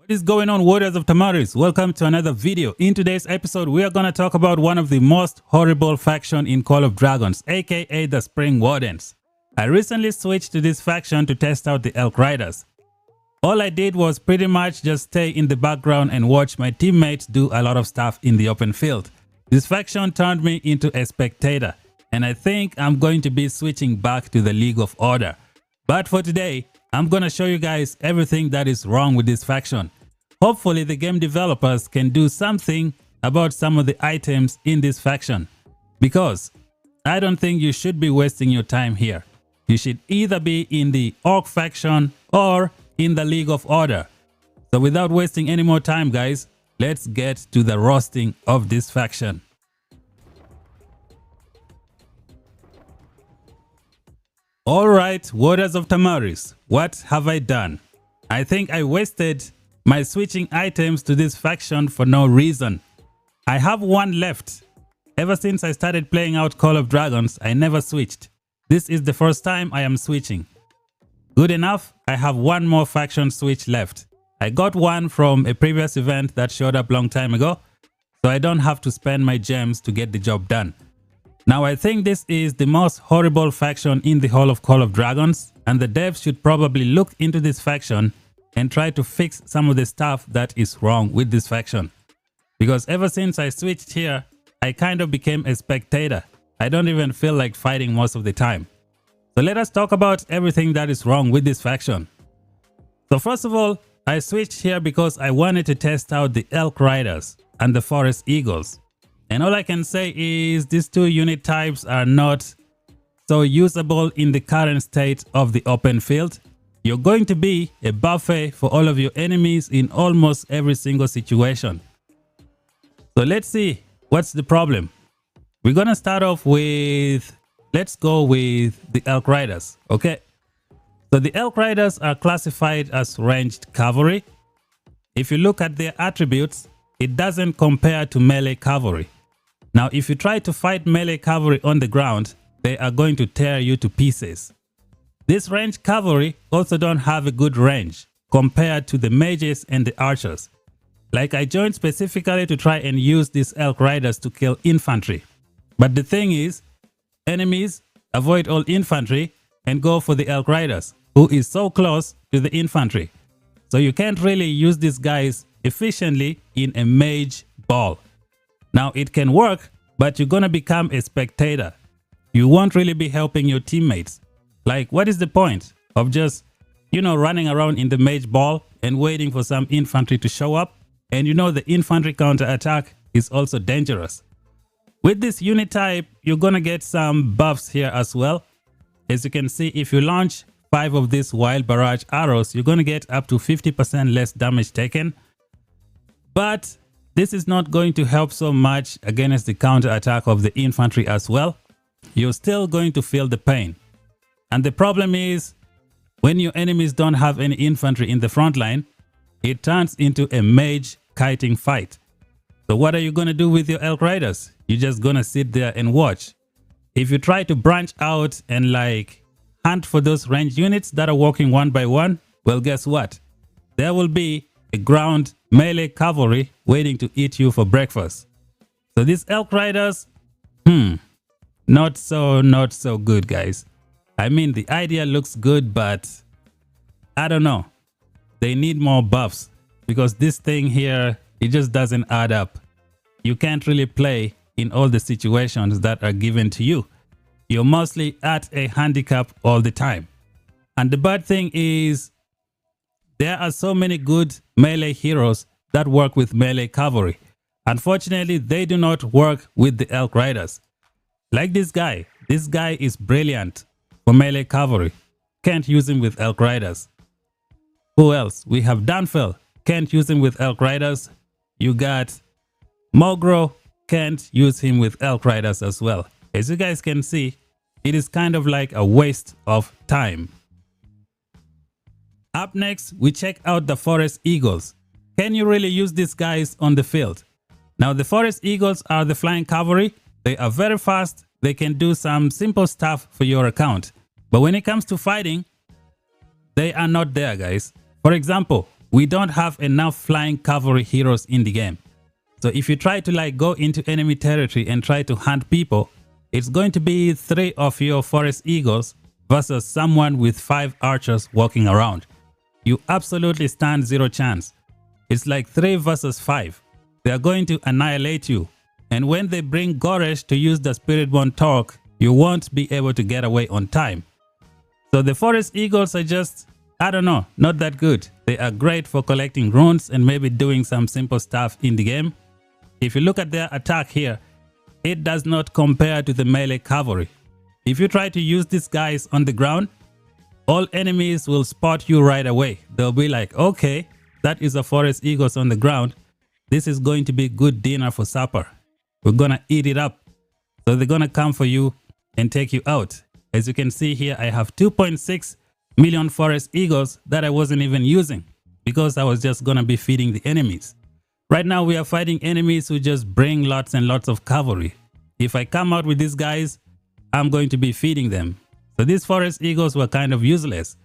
What is going on, warriors of Tamaris? Welcome to another video. In today's episode, we are going to talk about one of the most horrible faction in Call of Dragons, aka the Springwardens. I recently switched to this faction to test out the Elk Riders. All I did was pretty much just stay in the background and watch my teammates do a lot of stuff in the open field. This faction turned me into a spectator, and I think I'm going to be switching back to the League of Order. But for today, I'm going to show you guys everything that is wrong with this faction. Hopefully the game developers can do something about some of the items in this faction, because I don't think you should be wasting your time here. You should either be in the Orc faction or in the League of Order. So without wasting any more time, guys, let's get to the roasting of this faction. Alright, warriors of Tamaris, what have I done? I think I wasted my switching items to this faction for no reason. I have one left. Ever since I started playing out Call of Dragons, I never switched. This is the first time I am switching. Good enough, I have one more faction switch left. I got one from a previous event that showed up long time ago, so I don't have to spend my gems to get the job done. Now I think this is the most horrible faction in the whole of Call of Dragons, and the devs should probably look into this faction and try to fix some of the stuff that is wrong with this faction. Because ever since I switched here, I kind of became a spectator. I don't even feel like fighting most of the time. So let us talk about everything that is wrong with this faction. So first of all, I switched here because I wanted to test out the Elk Riders and the Forest Eagles. And all I can say is these two unit types are not so usable in the current state of the open field. You're going to be a buffet for all of your enemies in almost every single situation. So let's see what's the problem. We're going to start off with, let's go with the Elk Riders, okay? So the Elk Riders are classified as ranged cavalry. If you look at their attributes, it doesn't compare to melee cavalry. Now, if you try to fight melee cavalry on the ground, they are going to tear you to pieces. This ranged cavalry also don't have a good range compared to the mages and the archers. Like, I joined specifically to try and use these Elk Riders to kill infantry. But the thing is, enemies avoid all infantry and go for the Elk Riders, who is so close to the infantry. So you can't really use these guys efficiently in a mage ball. Now it can work, but you're gonna become a spectator. You won't really be helping your teammates. Like, what is the point of just, running around in the mage ball and waiting for some infantry to show up? And the infantry counter-attack is also dangerous. With this unit type, you're gonna get some buffs here as well. As you can see, if you launch 5 of these wild barrage arrows, you're gonna get up to 50% less damage taken. But this is not going to help so much against the counter-attack of the infantry as well. You're still going to feel the pain. And the problem is, when your enemies don't have any infantry in the front line, it turns into a mage kiting fight. So what are you going to do with your Elk Riders? You're just going to sit there and watch. If you try to branch out and hunt for those ranged units that are walking one by one, well, guess what? There will be a ground melee cavalry waiting to eat you for breakfast. So these Elk Riders, not so good, guys. I mean, the idea looks good, but I don't know. They need more buffs, because this thing here, it just doesn't add up. You can't really play in all the situations that are given to you. You're mostly at a handicap all the time. And the bad thing is, there are so many good melee heroes that work with melee cavalry. Unfortunately, they do not work with the Elk Riders. Like this guy. This guy is brilliant for melee cavalry. Can't use him with Elk Riders. Who else? We have Danfell. Can't use him with Elk Riders. You got Mogro. Can't use him with Elk Riders as well. As you guys can see, it is kind of like a waste of time. Up next, we check out the Forest Eagles. Can you really use these guys on the field? Now, the Forest Eagles are the flying cavalry. They are very fast. They can do some simple stuff for your account. But when it comes to fighting, they are not there, guys. For example, we don't have enough flying cavalry heroes in the game. So if you try to like go into enemy territory and try to hunt people, it's going to be 3 of your forest eagles versus someone with 5 archers walking around. You absolutely stand 0 chance. It's like 3 versus 5. They are going to annihilate you. And when they bring Goresh to use the Spiritborn Torque, you won't be able to get away on time. So the forest eagles are just, I don't know, not that good. They are great for collecting runes and maybe doing some simple stuff in the game. If you look at their attack here, it does not compare to the melee cavalry. If you try to use these guys on the ground, all enemies will spot you right away. They'll be like, okay, that is a forest eagles on the ground. This is going to be good dinner for supper. We're gonna eat it up. So they're gonna come for you and take you out. As you can see here, I have 2.6 million forest eagles that I wasn't even using because I was just gonna be feeding the enemies. Right now we are fighting enemies who just bring lots and lots of cavalry. If I come out with these guys, I'm going to be feeding them. So these forest eagles were kind of useless.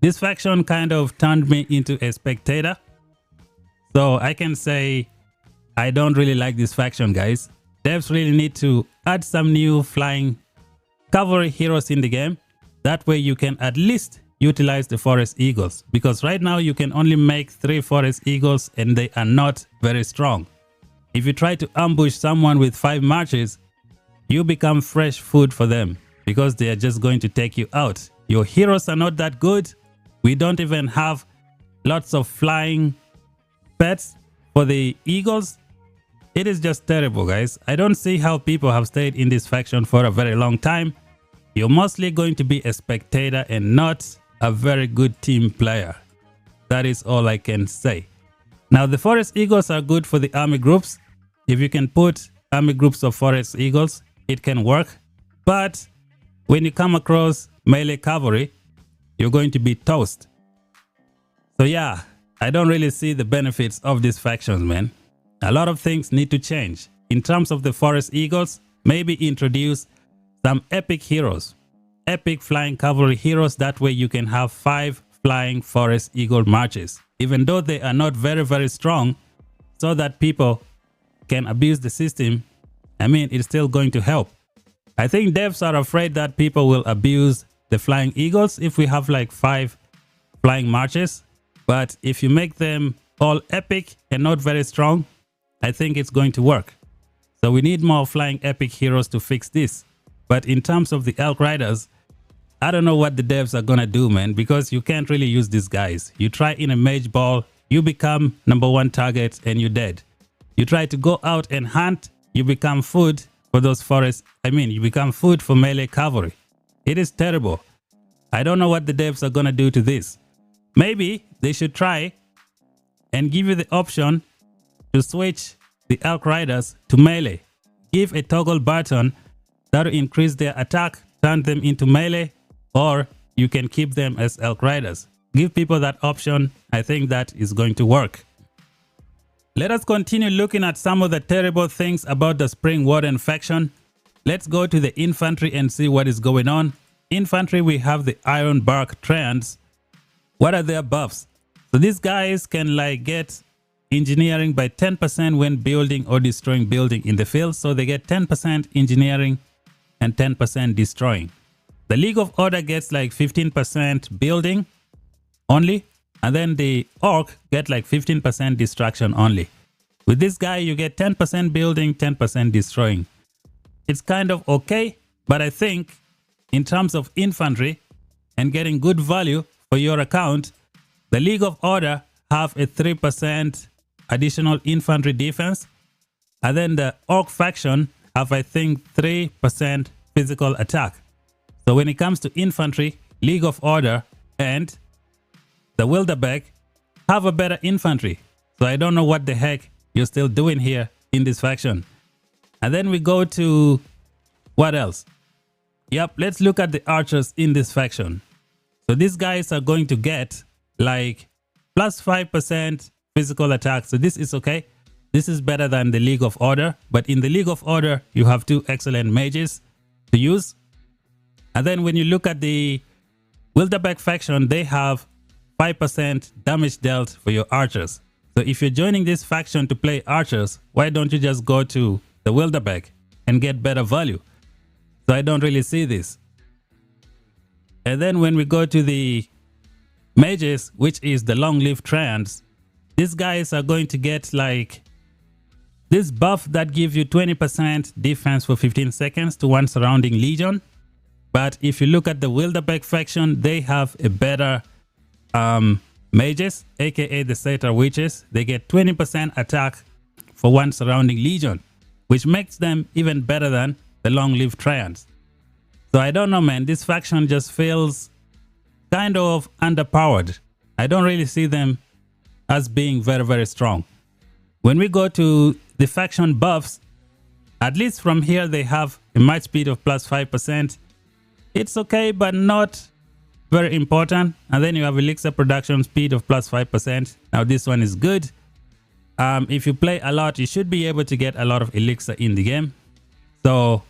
This faction kind of turned me into a spectator. So I can say I don't really like this faction, guys. Devs really need to add some new flying cavalry heroes in the game. That way you can at least utilize the forest eagles, because right now you can only make 3 forest eagles and they are not very strong. If you try to ambush someone with 5 marches, you become fresh food for them because they are just going to take you out. Your heroes are not that good. We don't even have lots of flying pets for the eagles. It is just terrible, guys. I don't see how people have stayed in this faction for a very long time. You're mostly going to be a spectator and not a very good team player. That is all I can say. Now the forest eagles are good for the army groups. If you can put army groups of forest eagles, it can work. But when you come across melee cavalry, you're going to be toast. So yeah, I don't really see the benefits of these factions, man. A lot of things need to change. In terms of the forest eagles, maybe introduce some epic heroes. Epic flying cavalry heroes. That way you can have 5 flying forest eagle marches. Even though they are not very strong, so that people can abuse the system, I mean, it's still going to help. I think devs are afraid that people will abuse the flying eagles if we have like 5 flying marches. But if you make them all epic and not very strong, I think it's going to work. So we need more flying epic heroes to fix this. But in terms of the elk riders, I don't know what the devs are gonna do, man, because you can't really use these guys. You try in a mage ball, you become #1 target and you're dead. You try to go out and hunt, you become food for those forests. I mean, you become food for melee cavalry. It is terrible. I don't know what the devs are gonna do to this. Maybe they should try and give you the option to switch the elk riders to melee. Give a toggle button that will increase their attack, turn them into melee, or you can keep them as elk riders. Give people that option. I think that is going to work. Let us continue looking at some of the terrible things about the Springwarden faction. Let's go to the infantry and see what is going on. Infantry, we have the Iron Bark Treants. What are their buffs? So these guys can like get engineering by 10% when building or destroying building in the field. So they get 10% engineering and 10% destroying. The League of Order gets like 15% building only, and then the Orc get like 15% destruction only. With this guy, you get 10% building, 10% destroying. It's kind of okay, but I think in terms of infantry and getting good value for your account, the League of Order have a 3% additional infantry defense, and then the Orc faction have, I think, 3% physical attack. So when it comes to infantry, League of Order and the Wilderbeck have a better infantry. So I don't know what the heck you're still doing here in this faction. And then we go to what else? Yep, let's look at the archers in this faction. So these guys are going to get like plus 5% physical attack. So this is okay. This is better than the League of Order. But in the League of Order, you have 2 excellent mages to use. And then when you look at the Wilderbeck faction, they have 5% damage dealt for your archers. So if you're joining this faction to play archers, why don't you just go to the Wilderbeck and get better value? So I don't really see this. And then when we go to the mages, which is the long-lived treants, these guys are going to get like this buff that gives you 20% defense for 15 seconds to one surrounding legion. But if you look at the Wilderbeck faction, they have a better mages, aka the Satyr Witches. They get 20% attack for one surrounding legion, which makes them even better than the long-lived treants. So I don't know, man. This faction just feels kind of underpowered. I don't really see them as being very, very strong. When we go to the faction buffs, at least from here they have a match speed of plus 5%. It's okay, but not very important. And then you have elixir production speed of plus 5%. Now this one is good. If you play a lot, you should be able to get a lot of elixir in the game. So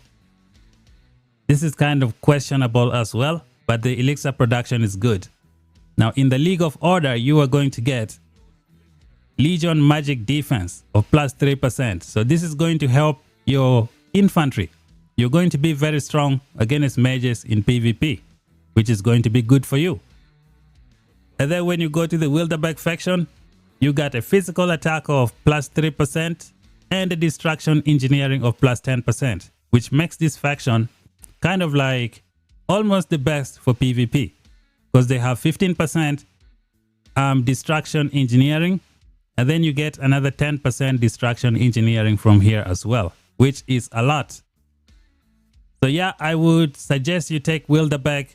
this is kind of questionable as well, but the elixir production is good. Now in the League of Order, you are going to get Legion magic defense of plus 3%. So this is going to help your infantry. You're going to be very strong against mages in PvP, which is going to be good for you. And then when you go to the Wilderbeck faction, you got a physical attack of plus 3% and a destruction engineering of plus 10%, which makes this faction kind of like almost the best for PvP, because they have 15% destruction engineering, and then you get another 10% destruction engineering from here as well, which is a lot. So yeah, I would suggest you take Wilderbeck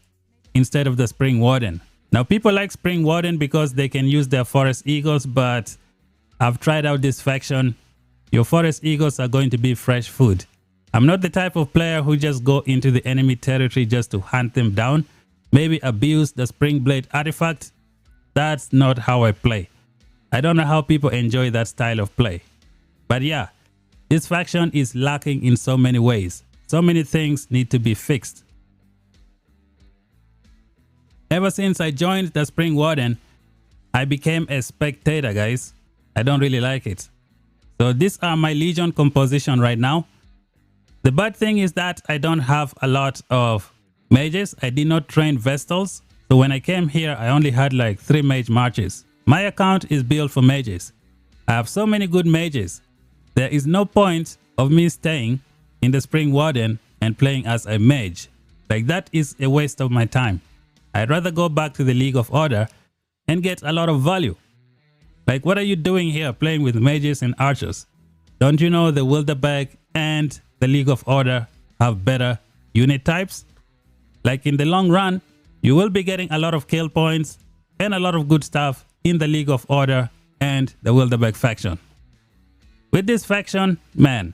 instead of the Springwarden. Now people like Springwarden because they can use their Forest Eagles, but I've tried out this faction. Your Forest Eagles are going to be fresh food. I'm not the type of player who just go into the enemy territory just to hunt them down. Maybe abuse the Springblade artifact. That's not how I play. I don't know how people enjoy that style of play. But yeah, this faction is lacking in so many ways. So many things need to be fixed. Ever since I joined the Springwarden, I became a spectator, guys. I don't really like it. So these are my Legion composition right now. The bad thing is that I don't have a lot of mages. I did not train Vestals. So when I came here, I only had like 3 mage marches. My account is built for mages. I have so many good mages. There is no point of me staying in the Springwarden and playing as a mage. Like, that is a waste of my time. I'd rather go back to the League of Order and get a lot of value. Like, what are you doing here playing with mages and archers? Don't you know the Wilderbeck and the League of Order have better unit types? Like, in the long run, you will be getting a lot of kill points and a lot of good stuff in the League of Order and the Wilderbeck faction. With this faction, man,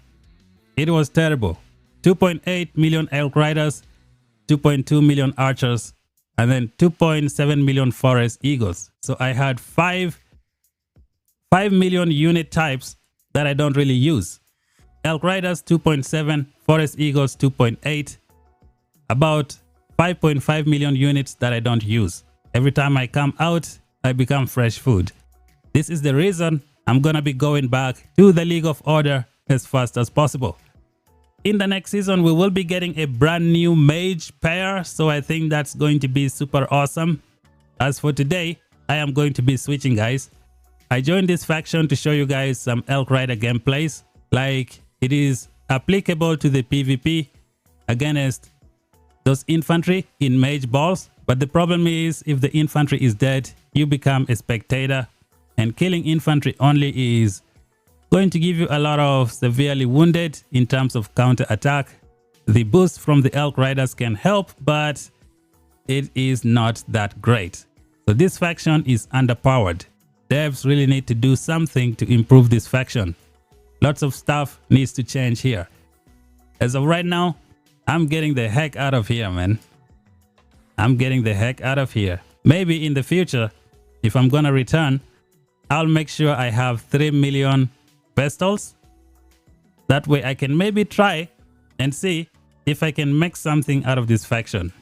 it was terrible. 2.8 million Elk Riders, 2.2 million Archers, and then 2.7 million Forest Eagles. So I had 5 million unit types that I don't really use. Elk Riders 2.7, Forest Eagles 2.8, about 5.5 million units that I don't use. Every time I come out, I become fresh food. This is the reason I'm gonna be going back to the League of Order as fast as possible. In the next season, we will be getting a brand new mage pair, so I think that's going to be super awesome. As for today, I am going to be switching, guys. I joined this faction to show you guys some Elk Rider gameplays, like it is applicable to the PvP against those infantry in mage balls. But the problem is, if the infantry is dead, you become a spectator, and killing infantry only is going to give you a lot of severely wounded in terms of counter attack. The boost from the Elk Riders can help, but it is not that great. So this faction is underpowered. Devs really need to do something to improve this faction. Lots of stuff needs to change here. As of right now, I'm getting the heck out of here, man. I'm getting the heck out of here. Maybe in the future, if I'm gonna return, I'll make sure I have 3 million Vestals. That way I can maybe try and see if I can make something out of this faction.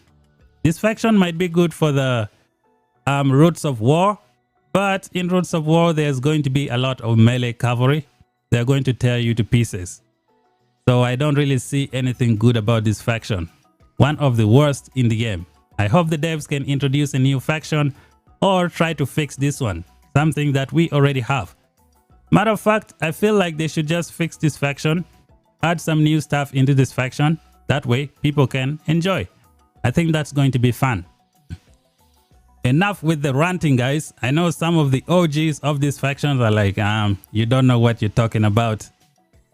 This faction might be good for the Roots of War. But in Roots of War, there's going to be a lot of melee cavalry. They're going to tear you to pieces. So I don't really see anything good about this faction. One of the worst in the game. I hope the devs can introduce a new faction or try to fix this one. Something that we already have. Matter of fact, I feel like they should just fix this faction. Add some new stuff into this faction. That way people can enjoy. I think that's going to be fun. Enough with the ranting, guys. I know some of the OGs of these factions are like, you don't know what you're talking about.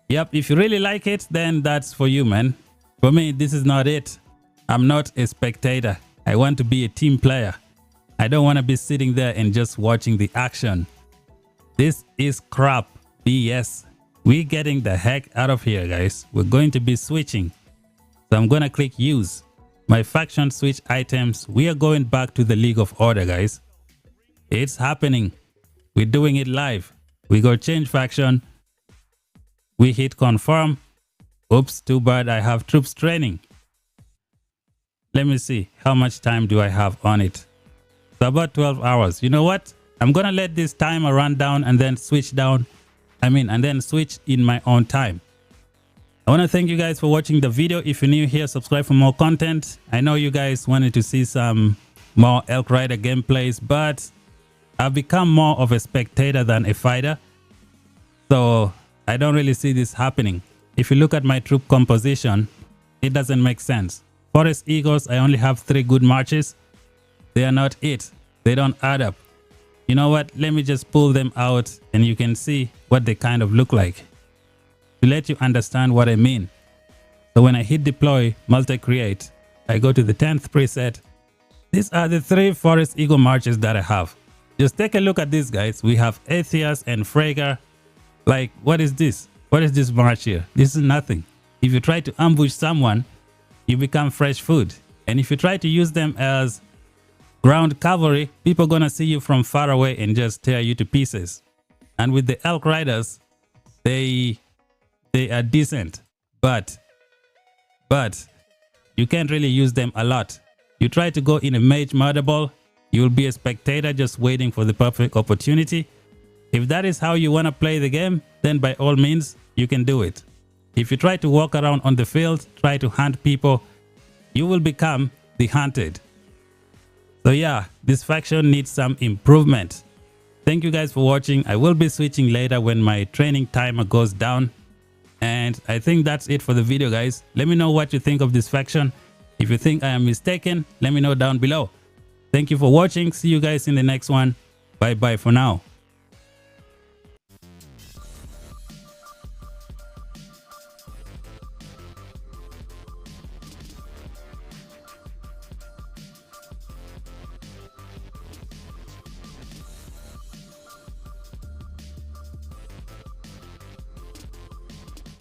Yep, if you really like it, then that's for you, man. For me, this is not it. I'm not a spectator. I want to be a team player. I don't want to be sitting there and just watching the action. This is crap. BS. We're getting the heck out of here, guys. We're going to be switching. So I'm going to click use. My faction switch items. We are going back to the League of Order, guys. It's happening. We're doing it live. We go change faction. We hit confirm. Oops, too bad I have troops training. Let me see. How much time do I have on it? So about 12 hours. You know what? I'm going to let this timer run down and then switch down. And then switch in my own time. I want to thank you guys for watching the video. If you're new here, subscribe for more content. I know you guys wanted to see some more Elk Rider gameplays, but I've become more of a spectator than a fighter. So I don't really see this happening. If you look at my troop composition, it doesn't make sense. Forest Eagles, I only have 3 good marches. They are not it. They don't add up. You know what? Let me just pull them out and you can see what they kind of look like. To let you understand what I mean. So when I hit deploy, multi-create, I go to the 10th preset. These are the 3 Forest Eagle marches that I have. Just take a look at these guys. We have Atheas and Freyga. Like, what is this? What is this march here? This is nothing. If you try to ambush someone, you become fresh food. And if you try to use them as ground cavalry, people are gonna see you from far away and just tear you to pieces. And with the Elk Riders, they are decent, but you can't really use them a lot. You try to go in a mage murder ball, you'll be a spectator just waiting for the perfect opportunity. If that is how you want to play the game, then by all means, you can do it. If you try to walk around on the field, try to hunt people, you will become the hunted. So yeah, this faction needs some improvement. Thank you guys for watching. I will be switching later when my training timer goes down. And I think that's it for the video, guys. Let me know what you think of this faction. If you think I am mistaken, let me know down below. Thank you for watching. See you guys in the next one. Bye bye for now.